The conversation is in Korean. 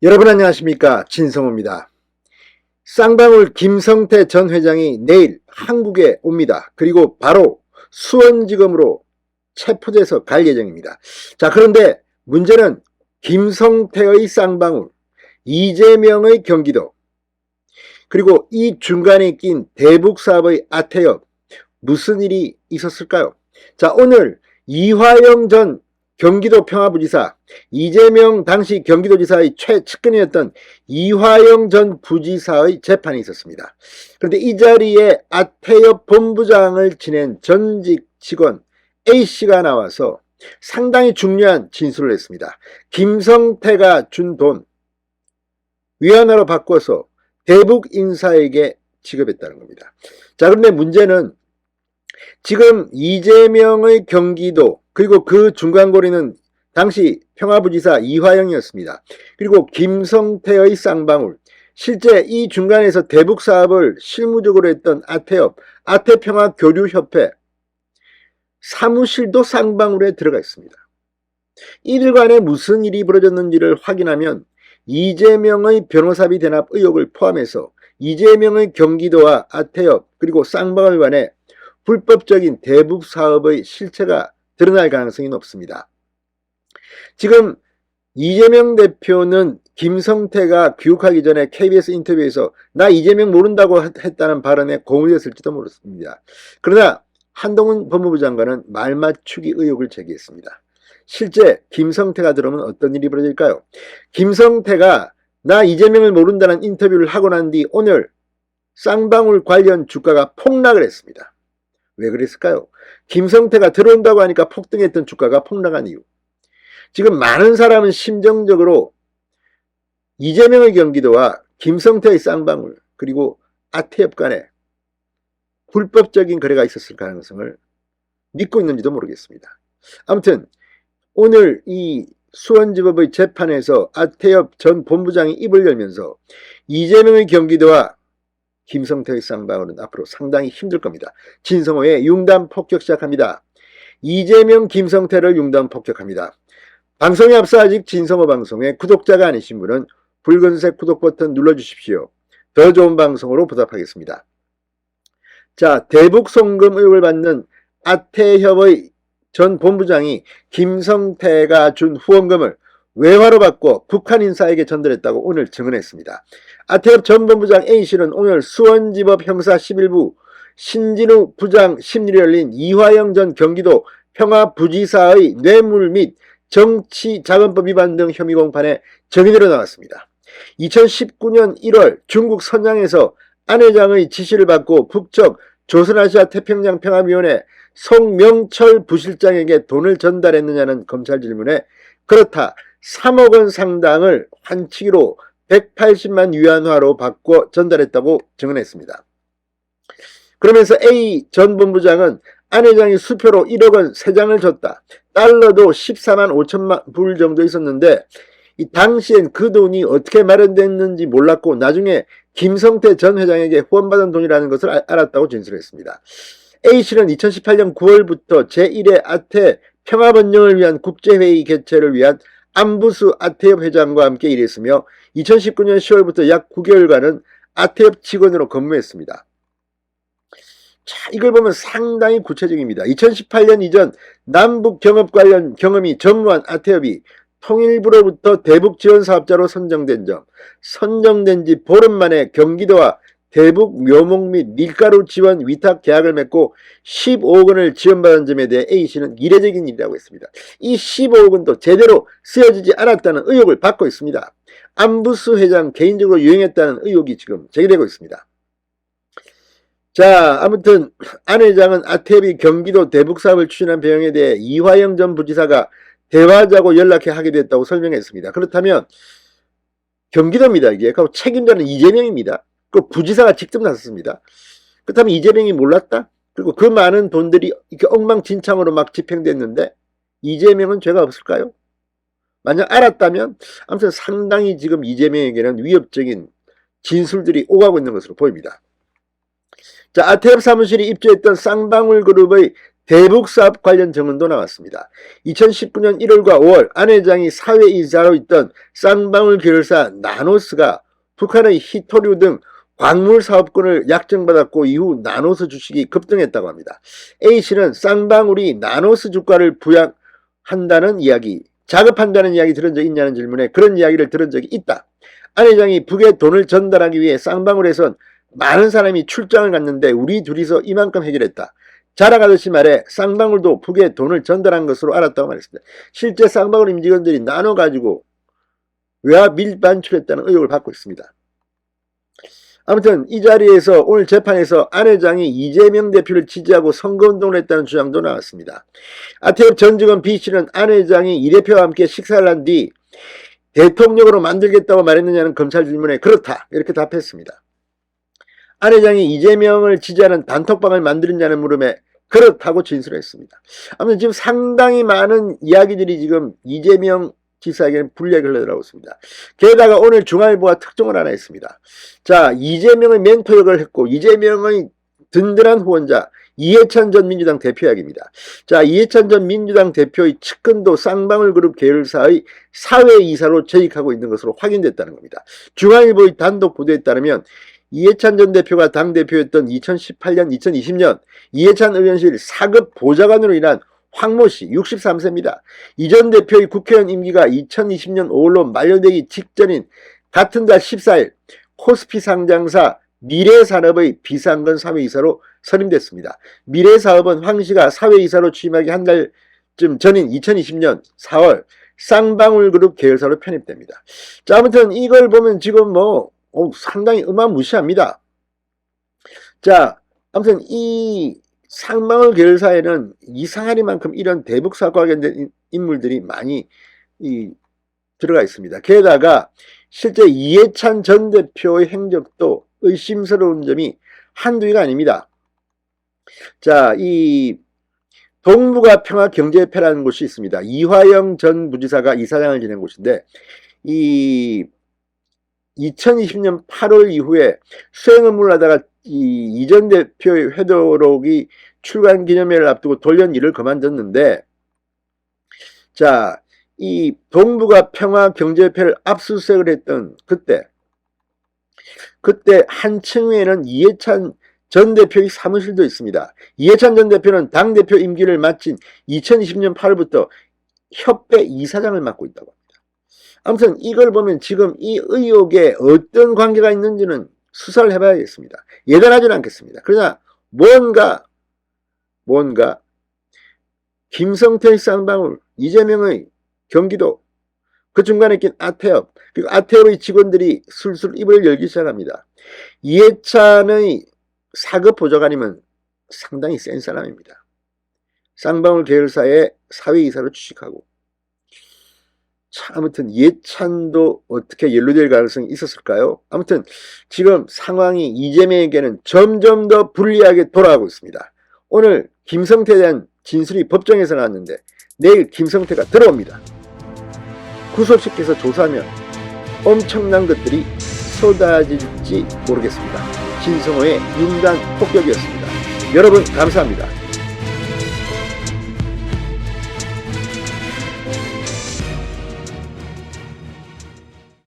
여러분 안녕하십니까, 진성호입니다. 쌍방울 김성태 전 회장이 내일 한국에 옵니다. 그리고 바로 수원지검으로 체포돼서 갈 예정입니다. 자, 그런데 문제는 김성태의 쌍방울, 이재명의 경기도, 그리고 이 중간에 낀 대북사업의 아태엽, 무슨 일이 있었을까요? 자, 오늘 이화영 전 경기도 평화부지사, 이재명 당시 경기도지사의 최측근이었던 이화영 전 부지사의 재판이 있었습니다. 그런데 이 자리에 아태엽 본부장을 지낸 전직 직원 A씨가 나와서 상당히 중요한 진술을 했습니다. 김성태가 준 돈 위안화로 바꿔서 대북 인사에게 지급했다는 겁니다. 자, 그런데 문제는 지금 이재명의 경기도, 그리고 그 중간고리는 당시 평화부지사 이화영이었습니다. 그리고 김성태의 쌍방울, 실제 이 중간에서 대북 사업을 실무적으로 했던 아태엽, 아태평화교류협회 사무실도 쌍방울에 들어가 있습니다. 이들 간에 무슨 일이 벌어졌는지를 확인하면 이재명의 변호사비 대납 의혹을 포함해서 이재명의 경기도와 아태엽 그리고 쌍방울 간에 불법적인 대북 사업의 실체가 드러날 가능성이 높습니다. 지금 이재명 대표는 김성태가 귀국하기 전에 KBS 인터뷰에서 나 이재명 모른다고 했다는 발언에 고무되었을지도 모르겠습니다. 그러나 한동훈 법무부 장관은 말맞추기 의혹을 제기했습니다. 실제 김성태가 들어오면 어떤 일이 벌어질까요? 김성태가 나 이재명을 모른다는 인터뷰를 하고 난 뒤 오늘 쌍방울 관련 주가가 폭락을 했습니다. 왜 그랬을까요? 김성태가 들어온다고 하니까 폭등했던 주가가 폭락한 이유. 지금 많은 사람은 심정적으로 이재명의 경기도와 김성태의 쌍방울 그리고 아태엽 간에 불법적인 거래가 있었을 가능성을 믿고 있는지도 모르겠습니다. 아무튼 오늘 이 수원지법의 재판에서 아태엽 전 본부장이 입을 열면서 이재명의 경기도와 김성태의 쌍방울은 앞으로 상당히 힘들 겁니다. 진성호의 융단 폭격 시작합니다. 이재명 김성태를 융단 폭격합니다. 방송에 앞서 아직 진성호 방송의 구독자가 아니신 분은 붉은색 구독 버튼 눌러주십시오. 더 좋은 방송으로 보답하겠습니다. 자, 대북 송금 의혹을 받는 아태협의 전 본부장이 김성태가 준 후원금을 외화로 바꿔 북한 인사에게 전달했다고 오늘 증언했습니다. 아태엽 전 본부장 A씨는 오늘 수원지법 형사 11부 신진우 부장 심리를 열린 이화영 전 경기도 평화부지사의 뇌물 및 정치자금법 위반 등 혐의 공판에 정의대로 나왔습니다. 2019년 1월 중국 선양에서 안 회장의 지시를 받고 북측 조선아시아 태평양 평화위원회 송명철 부실장에게 돈을 전달했느냐는 검찰 질문에 그렇다, 3억 원 상당을 환치기로 180만 위안화로 바꿔 전달했다고 증언했습니다. 그러면서 A 전 본부장은 안 회장이 수표로 1억 원 3장을 줬다. 달러도 14만 5천만 불 정도 있었는데 이 당시엔 그 돈이 어떻게 마련됐는지 몰랐고 나중에 김성태 전 회장에게 후원받은 돈이라는 것을 알았다고 진술했습니다. A씨는 2018년 9월부터 제1회 아태 평화번영을 위한 국제회의 개최를 위한 안부수 아태엽 회장과 함께 일했으며 2019년 10월부터 약 9개월간은 아태엽 직원으로 근무했습니다. 자, 이걸 보면 상당히 구체적입니다. 2018년 이전 남북 경협 관련 경험이 전무한 아태엽이 통일부로부터 대북 지원 사업자로 선정된 지 보름 만에 경기도와 대북 묘목 및 밀가루 지원 위탁 계약을 맺고 15억 원을 지원받은 점에 대해 A씨는 이례적인 일이라고 했습니다. 이 15억 원도 제대로 쓰여지지 않았다는 의혹을 받고 있습니다. 안부수 회장 개인적으로 유용했다는 의혹이 지금 제기되고 있습니다. 자, 아무튼 안 회장은 아태엽이 경기도 대북 사업을 추진한 배경에 대해 이화영 전 부지사가 대화하자고 연락해 하게 됐다고 설명했습니다. 그렇다면 경기도입니다. 이게 책임자는 이재명입니다. 그 부지사가 직접 나섰습니다. 그렇다면 이재명이 몰랐다? 그리고 그 많은 돈들이 이렇게 엉망진창으로 막 집행됐는데 이재명은 죄가 없을까요? 만약 알았다면 아무튼 상당히 지금 이재명에게는 위협적인 진술들이 오가고 있는 것으로 보입니다. 자, 아태엽 사무실이 입주했던 쌍방울 그룹의 대북사업 관련 증언도 나왔습니다. 2019년 1월과 5월 안 회장이 사회이사로 있던 쌍방울 계열사 나노스가 북한의 히토류 등 광물 사업권을 약정받았고 이후 나노스 주식이 급등했다고 합니다. A씨는 쌍방울이 나노스 주가를 부양한다는 이야기, 자급한다는 이야기 들은 적 있냐는 질문에 그런 이야기를 들은 적이 있다. 안 회장이 북에 돈을 전달하기 위해 쌍방울에선 많은 사람이 출장을 갔는데 우리 둘이서 이만큼 해결했다. 자랑하듯이 말해 쌍방울도 북에 돈을 전달한 것으로 알았다고 말했습니다. 실제 쌍방울 임직원들이 나눠가지고 외화 밀반출했다는 의혹을 받고 있습니다. 아무튼 이 자리에서 오늘 재판에서 안 회장이 이재명 대표를 지지하고 선거운동을 했다는 주장도 나왔습니다. 아태엽 전 직원 B씨는 안 회장이 이 대표와 함께 식사를 한 뒤 대통령으로 만들겠다고 말했느냐는 검찰 질문에 그렇다 이렇게 답했습니다. 안 회장이 이재명을 지지하는 단톡방을 만들었냐는 물음에 그렇다고 진술했습니다. 아무튼 지금 상당히 많은 이야기들이 지금 이재명 지사에게는 불리하게 흘러들어오고 있습니다. 게다가 오늘 중앙일보가 특종을 하나 했습니다. 자, 이재명의 멘토 역을 했고 이재명의 든든한 후원자 이해찬 전 민주당 대표 이야기입니다. 자, 이해찬 전 민주당 대표의 측근도 쌍방울 그룹 계열사의 사회이사로 재직하고 있는 것으로 확인됐다는 겁니다. 중앙일보의 단독 보도에 따르면 이해찬 전 대표가 당대표였던 2018년, 2020년 이해찬 의원실 4급 보좌관으로 인한 황모씨 63세입니다. 이 전 대표의 국회의원 임기가 2020년 5월로 만료되기 직전인 같은 달 14일 코스피 상장사 미래산업의 비상근 사회이사로 선임됐습니다. 미래사업은 황씨가 사회이사로 취임하기 한 달쯤 전인 2020년 4월 쌍방울그룹 계열사로 편입됩니다. 자, 아무튼 이걸 보면 지금 상당히 어마무시합니다. 자, 아무튼 이 쌍방울 계열사에는 이상하리만큼 이런 대북사업과 관련된 인물들이 많이 들어가 있습니다. 게다가 실제 이해찬 전 대표의 행적도 의심스러운 점이 한두 개가 아닙니다. 자, 이 동북아 평화경제협회라는 곳이 있습니다. 이화영 전 부지사가 이사장을 지낸 곳인데 이 2020년 8월 이후에 수행 업무를 하다가 이 전 대표의 회도록이 출간 기념회를 앞두고 돌연 일을 그만뒀는데, 자, 이 동북아 평화경제협회를 압수수색을 했던 그때 한층 위에는 이해찬 전 대표의 사무실도 있습니다. 이해찬 전 대표는 당대표 임기를 마친 2020년 8월부터 협회 이사장을 맡고 있다고 합니다. 아무튼 이걸 보면 지금 이 의혹에 어떤 관계가 있는지는 수사를 해봐야겠습니다. 예단하지는 않겠습니다. 그러나 뭔가 김성태의 쌍방울, 이재명의 경기도, 그 중간에 낀 아태엽, 그리고 아태엽의 직원들이 술술 입을 열기 시작합니다. 이해찬의 4급 보좌관이면 상당히 센 사람입니다. 쌍방울 계열사의 사회이사로 취직하고, 아무튼 이해찬도 어떻게 연루될 가능성이 있었을까요? 아무튼 지금 상황이 이재명에게는 점점 더 불리하게 돌아가고 있습니다. 오늘 김성태에 대한 진술이 법정에서 나왔는데 내일 김성태가 들어옵니다. 구속시켜서 조사하면 엄청난 것들이 쏟아질지 모르겠습니다. 신성호의 융단 폭격이었습니다. 여러분 감사합니다.